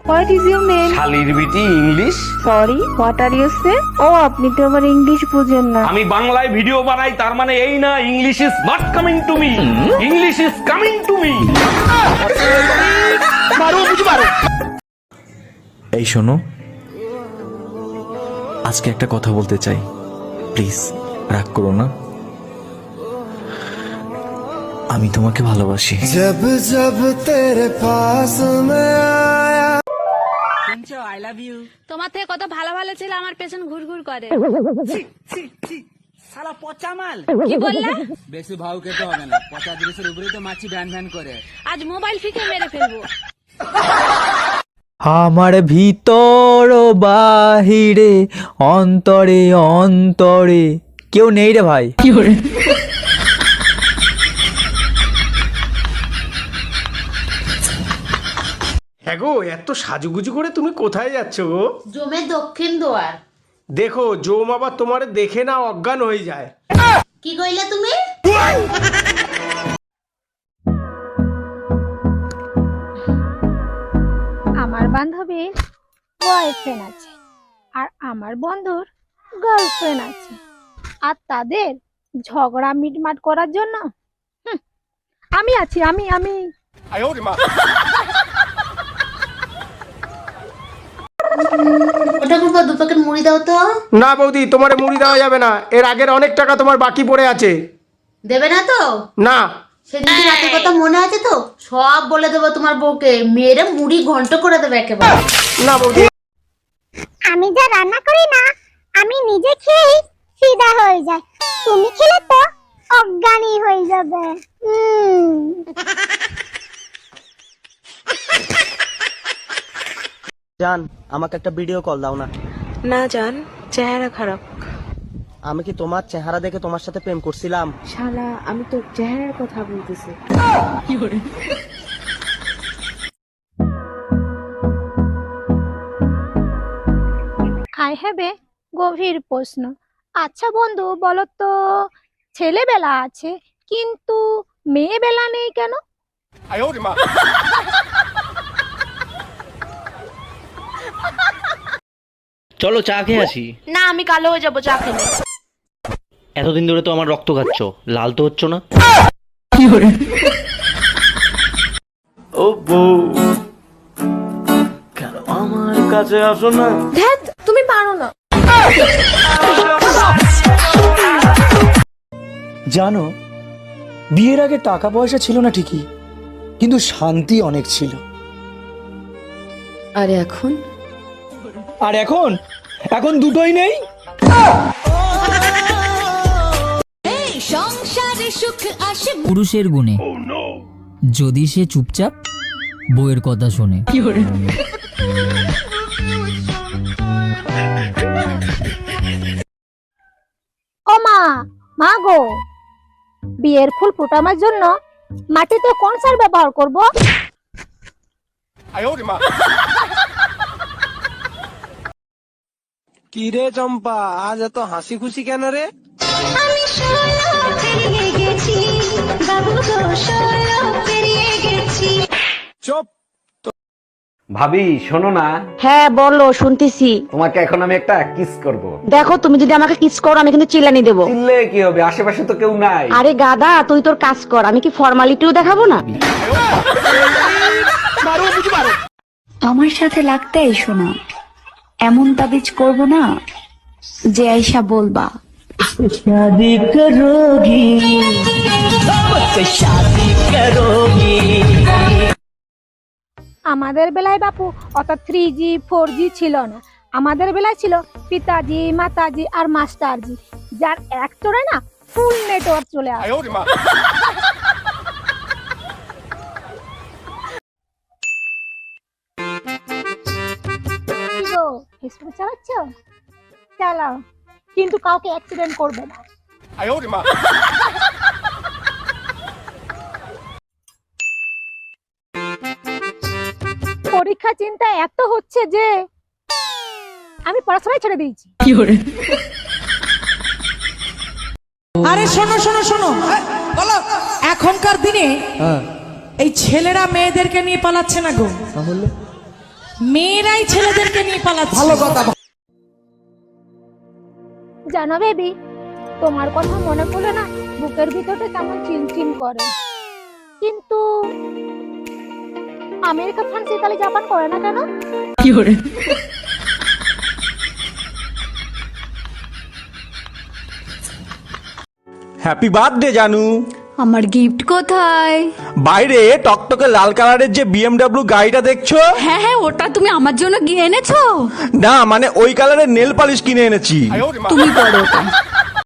What is your name? শালির বিটি English. Sorry, what are you saying? ও আপনি তো আবার ইংলিশ বুঝেন না। আমি বাংলায় ভিডিও বানাই, তার মানে এই না English is not coming to me, English is coming to me. মারো বুঝি মারো। এই শোনো, আজকে একটা কথা বলতে চাই, প্লিজ রাগ করো না। আমি তোমাকে ভালোবাসি। जब जब तेरे पास मैं आया। শুনছো আই লাভ ইউ। তোমার থেকে কত ভালো ভালো ছিল আমার পেছন ঘুরঘুর করে। শালা পচা মাল। কি বললা? বেশি ভাও খেতে হবে না, পচা জিনিসের উপরেই তো মাছি ভ্যান ভ্যান করে। আজ মোবাইল ফিকে মেরে ফেলবো। আমার ভিতর বাহিরে অন্তরে অন্তরে কেউ নেই রে ভাই। হ্যাঁ গো, এত সাজুগুজু করে তুমি কোথায় যাচ্ছ গো? জমে দক্ষিণ দুয়ার। দেখো জম আবার তোমারে দেখে না অজ্ঞান হয়ে যায়। কি কইলে তুমি? আমার বান্ধবীর বয়ফ্রেন্ড আছে আর আমার বন্ধুর গার্লফ্রেন্ড আছে, আর তাদের ঝগড়া মিটমাট করার জন্য আমি আছি। আমি ওটা করবো, 2 প্যাকেট মুড়ি দাও তো। না বৌদি, তোমারে মুড়ি দেওয়া যাবে না, এর আগের অনেক টাকা তোমার বাকি পড়ে আছে। দেবে না তো? না। সেদিন রাতের কথা মনে আছে তো? সব বলে দেবো তোমার বউকে, মেয়েরা মুড়ি ঘন্ট করে দেবে একেবারে। না বৌদি। আমি যা রান্না করি না, আমি নিজে খেয়েই ফিদা হয়ে যায়, তুমি খেলে তো অজ্ঞানী হয়ে যাবে। জান, আমাকে একটা ভিডিও কল দাও না। না জান, চেহারা খারাপ। আমি কি তোমার চেহারা দেখে তোমার সাথে প্রেম করছিলাম? শালা, আমি তো চেহারার কথা বলতেছি। আই হ্যাভ এ গভীর প্রশ্ন। আচ্ছা বন্ধু, বলো তো, ছেলেবেলা আছে কিন্তু মেয়েবেলা নেই কেন? চলো চা খেয়ে আসি। না, আমি কালো হয়ে যাবো চা খেলে। এতদিন ধরে তো আমার রক্ত খাচ্ছ, লাল তো হচ্ছ না। ও বউ, কেন আমার কাছে আসো না? ধ্যাত, তুমি পারো না। জানো, বিয়ের আগে টাকা পয়সা ছিল না ঠিকই, কিন্তু শান্তি অনেক ছিল। আর এখন? আর এখন এখন দুটোই নেই। পুরুষের গুণে যদি সে চুপচাপ বউয়ের কথা শোনে। ও মা গো, বিয়ের ফুল ফোটানোর জন্য মাটিতে কোন সার ব্যবহার করব? কি রে চম্পা, আজ এত হাসি খুশি কেন রে? চুপ। ভাবি শোনো না। হ্যাঁ বলো, শুনতেছি। তোমাকে এখন আমি একটা কিস করব। দেখো, তুমি যদি আমাকে কিস করো আমি কিন্তু চিল্লানি দেবো। চিল্লে কি হবে, আশেপাশে তো কেউ নাই। আরে গাদা, তুই তোর কাজ কর, আমি কি ফর্মালিটিও দেখাবো না? আমার সাথে লাগতে আইসো না, এমন তাবিজ করব না যে আইসা বলবা শাদি করোগি, শাদি করোগি। আমাদের বেলায় বাপু অত 3G 4G ছিল না, আমাদের বেলায় ছিল পিতাজি মাতাজি আর মাস্টারজি, যার এক চড়ে না ফুল নেটওয়ার্ক চলে আসে। ফেসবুক চালাচ্ছ? চালাও, কিন্তু কাউকে অ্যাক্সিডেন্ট করবে না। পরীক্ষা চিন্তা এত হচ্ছে যে আমি পড়াশোনাই ছেড়ে দিয়েছি। আরে শোনো শোনো শোনো, বলো, এখনকার দিনে এই ছেলেরা মেয়েদেরকে নিয়ে পালাচ্ছে না গো। মেয়েরাই ছেলেদেরকে নিয়ে পালাচ্ছে। জানো বেবি, তোমার কথা মনে পড়লে না বুকের ভিতরটা কেমন চিনচিন করে। কিন্তু আমেরিকা, ফ্রান্স, ইতালি, জাপান করে না কেন? হ্যাপি বার্থডে জানু। আমার গিফট কোথায়? বাইরে টকটকে লাল কালারের যে বিএমডব্লিউ গাড়িটা দেখছো? হ্যাঁ হ্যাঁ, ওটা তুমি আমার জন্য গিয়ে এনেছো? না মানে ওই কালারের নেল পালিশ কিনে এনেছি। তুমি পড়ো ওটা।